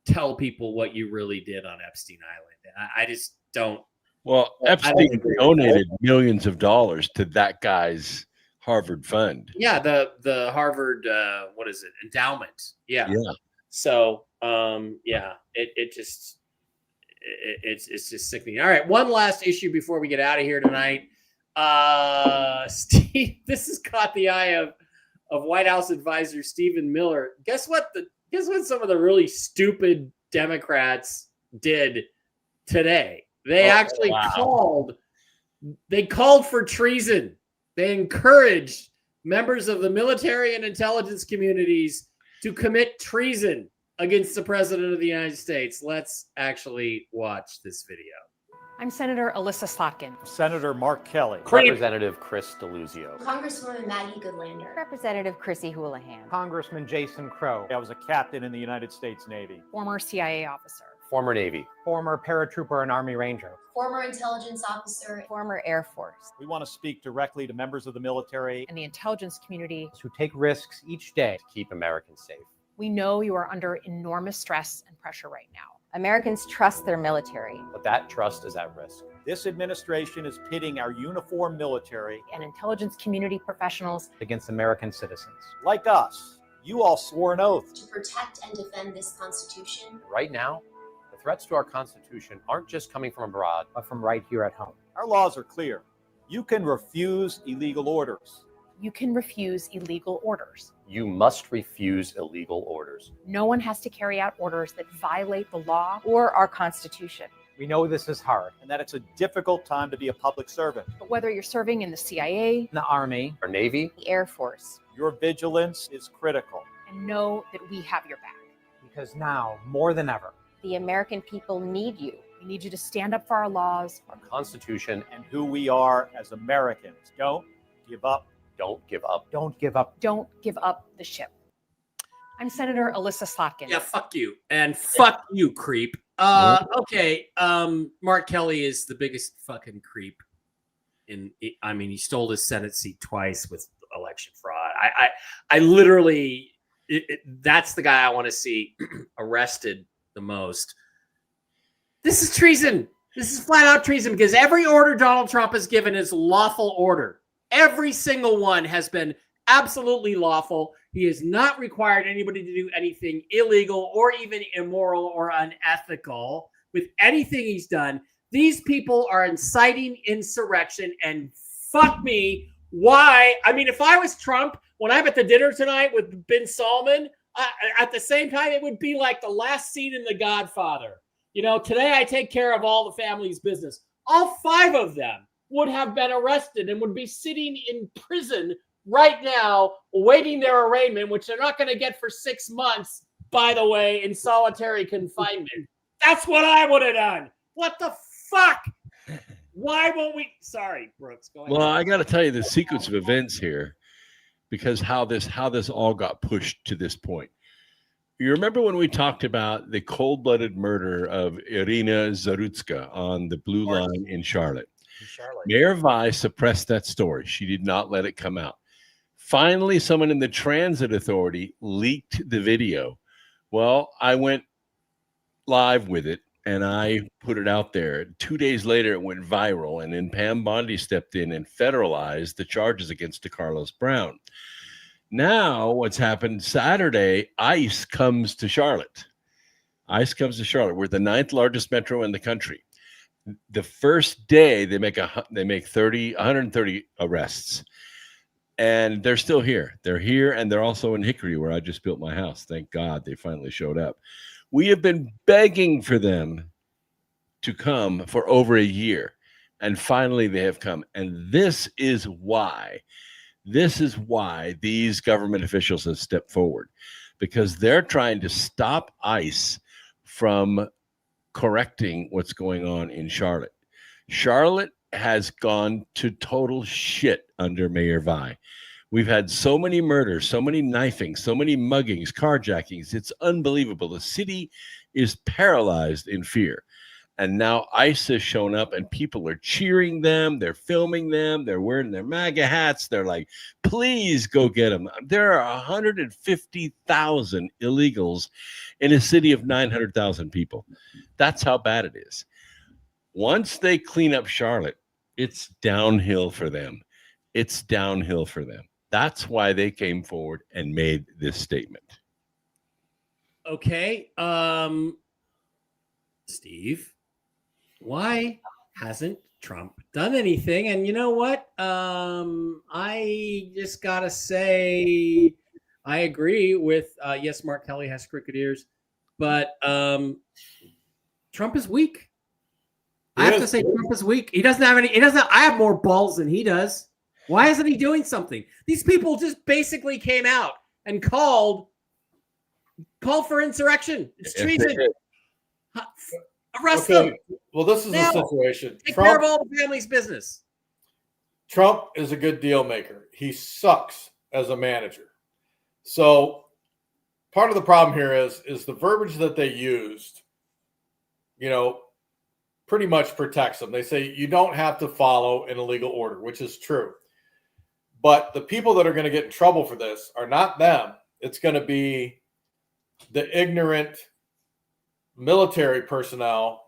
tell people what you really did on Epstein Island. I just don't. Well, Epstein donated millions of dollars to that guy's Harvard fund. Yeah, the Harvard what is it, endowment? Yeah. So it's just sickening. All right, one last issue before we get out of here tonight. Steve, this has caught the eye of White House advisor Stephen Miller. Guess what some of the really stupid Democrats did today? They called for treason. They encouraged members of the military and intelligence communities to commit treason against the president of the United States. Let's actually watch this video. I'm Senator Alyssa Slotkin. Senator Mark Kelly. Representative Chris DeLuzio. Congresswoman Maggie Goodlander. Representative Chrissy Houlihan. Congressman Jason Crow. I was a captain in the United States Navy. Former CIA officer. Former Navy. Former paratrooper and Army Ranger. Former intelligence officer. Former Air Force. We want to speak directly to members of the military and the intelligence community who take risks each day to keep Americans safe. We know you are under enormous stress and pressure right now. Americans trust their military, but that trust is at risk. This administration is pitting our uniformed military and intelligence community professionals against American citizens. Like us. You all swore an oath to protect and defend this Constitution. Right now, the threats to our Constitution aren't just coming from abroad, but from right here at home. Our laws are clear. You can refuse illegal orders. You can refuse illegal orders. You must refuse illegal orders. No one has to carry out orders that violate the law or our Constitution. We know this is hard and that it's a difficult time to be a public servant. But whether you're serving in the CIA, the Army, or Navy, the Air Force, your vigilance is critical. And know that we have your back. Because now, more than ever, the American people need you. We need you to stand up for our laws, our Constitution, and who we are as Americans. Don't give up. Don't give up. Don't give up. Don't give up the ship. I'm Senator Alyssa Slotkin. Yeah, fuck you. And fuck you, creep. Okay. Mark Kelly is the biggest fucking creep. He stole his Senate seat twice with election fraud. I literally, that's the guy I want to see arrested the most. This is treason. This is flat out treason because every order Donald Trump has given is lawful order. Every single one has been absolutely lawful. He has not required anybody to do anything illegal or even immoral or unethical with anything he's done. These people are inciting insurrection, and fuck me. Why? I mean, if I was Trump, when I'm at the dinner tonight with Bin Salman, at the same time, it would be like the last scene in The Godfather. You know, today I take care of all the family's business. All 5 of them would have been arrested and would be sitting in prison right now, awaiting their arraignment, which they're not going to get for 6 months, by the way, in solitary confinement. That's what I would have done. What the fuck? Why won't we? Sorry, Brooks. Go ahead. Well, I got to tell you the sequence of events here, because how this all got pushed to this point. You remember when we talked about the cold-blooded murder of Irina Zarutska on the Blue Line in Charlotte? Mayor Vai suppressed that story. She did not let it come out. Finally, someone in the transit authority leaked the video. Well, I went live with it and I put it out there. 2 days later, it went viral, and then Pam Bondi stepped in and federalized the charges against DeCarlos Brown. Now, what's happened Saturday, ICE comes to Charlotte. ICE comes to Charlotte. We're the 9th largest metro in the country. The first day they make 130 arrests, and they're still here. They're here, and they're also in Hickory, where I just built my house. Thank God they finally showed up. We have been begging for them to come for over a year, and finally they have come. And this is why these government officials have stepped forward, because they're trying to stop ICE from correcting what's going on in Charlotte. Charlotte has gone to total shit under Mayor Vai. We've had so many murders, so many knifings, so many muggings, carjackings. It's unbelievable. The city is paralyzed in fear. And now ICE has shown up and people are cheering them. They're filming them. They're wearing their MAGA hats. They're like, please go get them. There are 150,000 illegals in a city of 900,000 people. That's how bad it is. Once they clean up Charlotte, it's downhill for them. It's downhill for them. That's why they came forward and made this statement. Okay. Steve, why hasn't Trump done anything? And you know what? I just got to say, I agree with, yes, Mark Kelly has crooked ears, but Trump is weak. I have to say Trump is weak. He doesn't have any, I have more balls than he does. Why isn't he doing something? These people just basically came out and called for insurrection. It's treason. Arrest them. Well, this is the situation. Take care of all the family's business. Trump is a good deal maker. He sucks as a manager. So part of the problem here is the verbiage that they used, pretty much protects them. They say you don't have to follow an illegal order, which is true. But the people that are going to get in trouble for this are not them. It's going to be the ignorant military personnel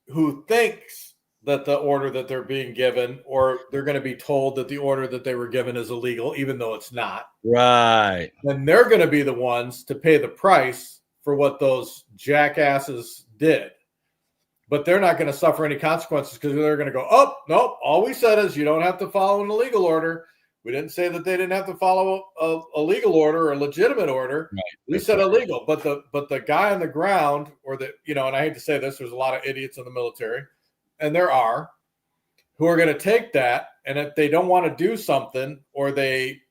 who thinks that the order that they're being given, or they're going to be told that the order that they were given is illegal, even though it's not. Right. And they're going to be the ones to pay the price for what those jackasses did. But they're not going to suffer any consequences because they're going to go, oh, nope, all we said is you don't have to follow an illegal order. We didn't say that they didn't have to follow a legal order or a legitimate order. Right. We said illegal. But the guy on the ground, or and I hate to say this, there's a lot of idiots in the military, and there are, who are going to take that, and if they don't want to do something, or they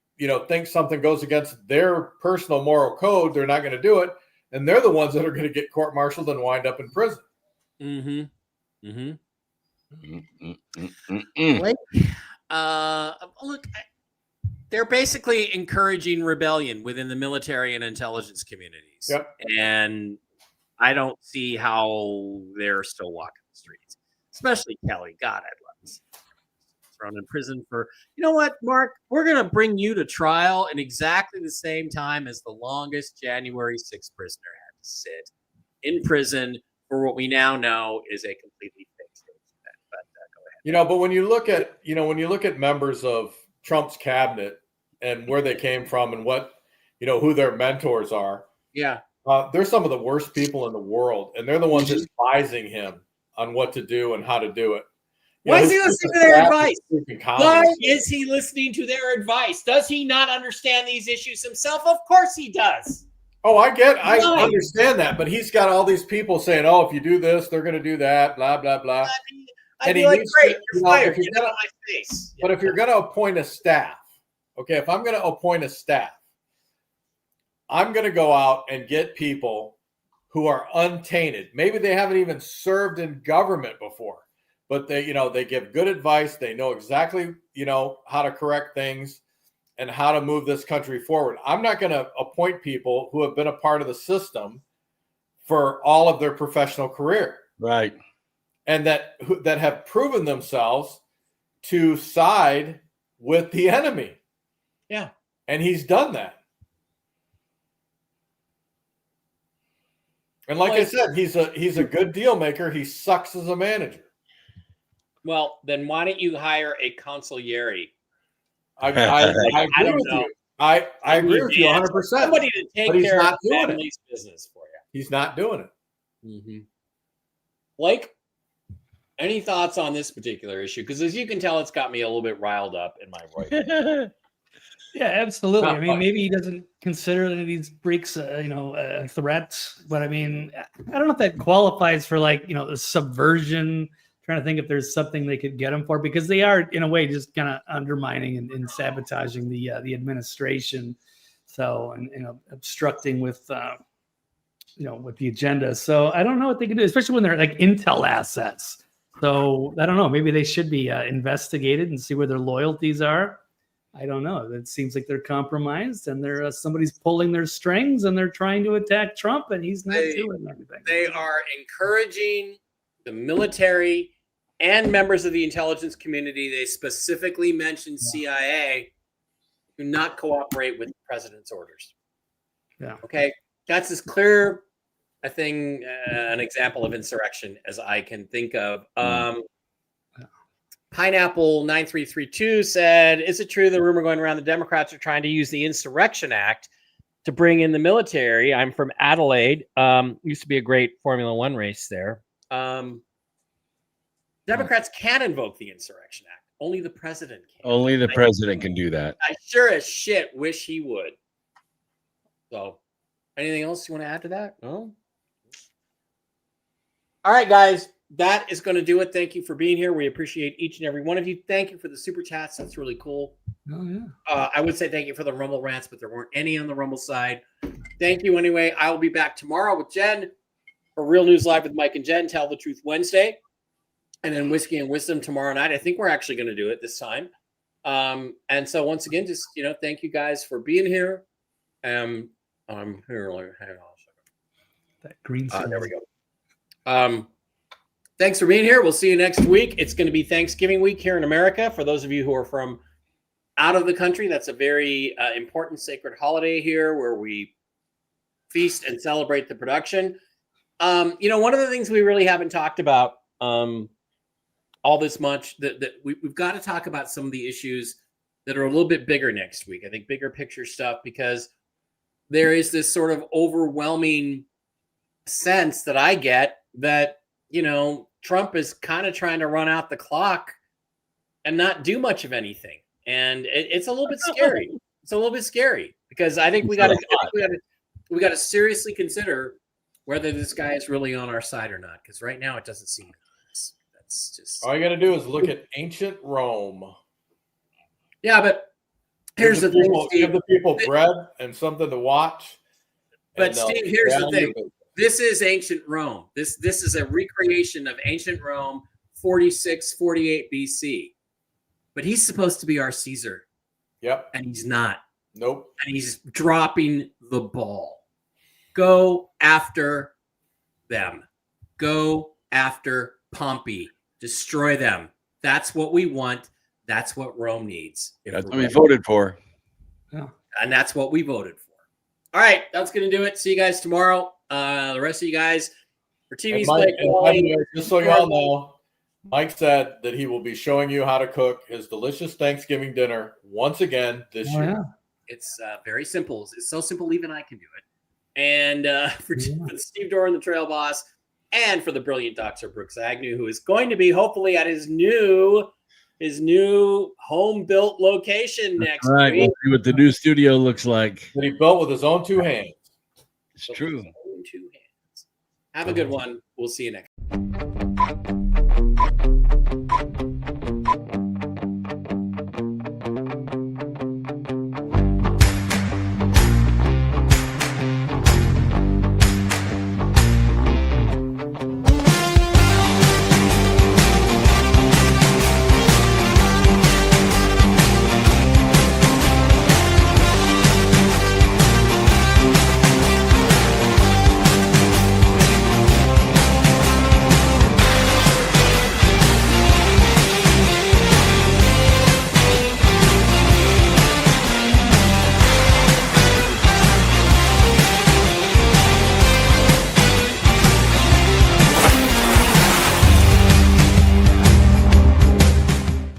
think something goes against their personal moral code, they're not going to do it, and they're the ones that are going to get court-martialed and wind up in prison. Look, they're basically encouraging rebellion within the military and intelligence communities. Yep. And I don't see how they're still walking the streets, especially Kelly. God, I'd love to see him thrown in prison for, you know what, Mark, we're going to bring you to trial in exactly the same time as the longest January 6th prisoner had to sit in prison for what we now know is a completely fake state event. But go ahead. But when you look at members of Trump's cabinet and where they came from and what, who their mentors are. Yeah. They're some of the worst people in the world, and they're the ones advising him on what to do and how to do it. Why is he listening to their advice? Why is he listening to their advice? Does he not understand these issues himself? Of course he does. Oh, I understand that, but he's got all these people saying, "Oh, if you do this, they're going to do that." Blah blah blah. I'd be like, "Great, you're fired. Get out of my face." But if you're going to appoint a staff, okay, if I'm going to appoint a staff, I'm going to go out and get people who are untainted. Maybe they haven't even served in government before, but they give good advice. They know exactly, how to correct things and how to move this country forward. I'm not going to appoint people who have been a part of the system for all of their professional career. Right. And that have proven themselves to side with the enemy. Yeah. And he's done that. And like I said, he's a good deal maker. He sucks as a manager. Well, then why don't you hire a consigliere? I agree with you. I agree with you 100%. Somebody to take care of family's business for you. He's not doing it. Mm-hmm. Blake, any thoughts on this particular issue? Because as you can tell, it's got me a little bit riled up in my right. Yeah, absolutely. I mean, maybe he doesn't consider any of these breaks, threats. But I mean, I don't know if that qualifies for the subversion. Trying to think if there's something they could get him for, because they are in a way just kind of undermining and sabotaging the administration. So, and obstructing with with the agenda. So I don't know what they can do, especially when they're like intel assets. So I don't know. Maybe they should be investigated and see where their loyalties are. I don't know. It seems like they're compromised, and they're somebody's pulling their strings, and they're trying to attack Trump, and he's not doing anything. They are encouraging the military and members of the intelligence community, they specifically mentioned CIA, do not cooperate with the president's orders. Yeah. Okay. That's as clear a thing, an example of insurrection as I can think of. Pineapple 9332 said, is it true the rumor going around the Democrats are trying to use the Insurrection Act to bring in the military? I'm from Adelaide. Used to be a great Formula One race there. Democrats can invoke the Insurrection Act. Only the president can. Only the president can do that. I sure as shit wish he would. So, anything else you want to add to that? No? All right, guys. That is going to do it. Thank you for being here. We appreciate each and every one of you. Thank you for the super chats. That's really cool. Oh, yeah. I would say thank you for the Rumble rants, but there weren't any on the Rumble side. Thank you anyway. I will be back tomorrow with Jen for Real News Live with Mike and Jen, Tell the Truth Wednesday, and then Whiskey and Wisdom tomorrow night. I think we're actually going to do it this time. And so once again, just, thank you guys for being here. I'm here. Hang on a second. That green screen. There we go. Thanks for being here. We'll see you next week. It's going to be Thanksgiving week here in America. For those of you who are from out of the country, that's a very important sacred holiday here where we feast and celebrate the production. One of the things we really haven't talked about all this much, that we've got to talk about some of the issues that are a little bit bigger next week. I think bigger picture stuff, because there is this sort of overwhelming sense that I get that, Trump is kind of trying to run out the clock and not do much of anything. And it's a little bit scary. It's a little bit scary because I think we got to seriously consider whether this guy is really on our side or not. Because right now it doesn't seem. That's just all you got to do is look at ancient Rome. Yeah, but here's the thing: give the people bread and something to watch. But Steve, here's the thing. This is ancient Rome. This is a recreation of ancient Rome, 46, 48 BC. But he's supposed to be our Caesar. Yep. And he's not. Nope. And he's dropping the ball. Go after them. Go after Pompey. Destroy them. That's what we want. That's what Rome needs. That's what we voted for. Yeah. And that's what we voted for. All right. That's going to do it. See you guys tomorrow. The rest of you guys for TV's just so y'all know, Mike said that he will be showing you how to cook his delicious Thanksgiving dinner once again this year. Yeah. It's very simple. It's so simple, even I can do it. And for Steve Doran, the Trail Boss, and for the brilliant Dr. Brooks Agnew, who is going to be hopefully at his new home-built location next week. We'll see what the new studio looks like. That he built with his own two hands. It's true. Two hands. Have a good one. We'll see you next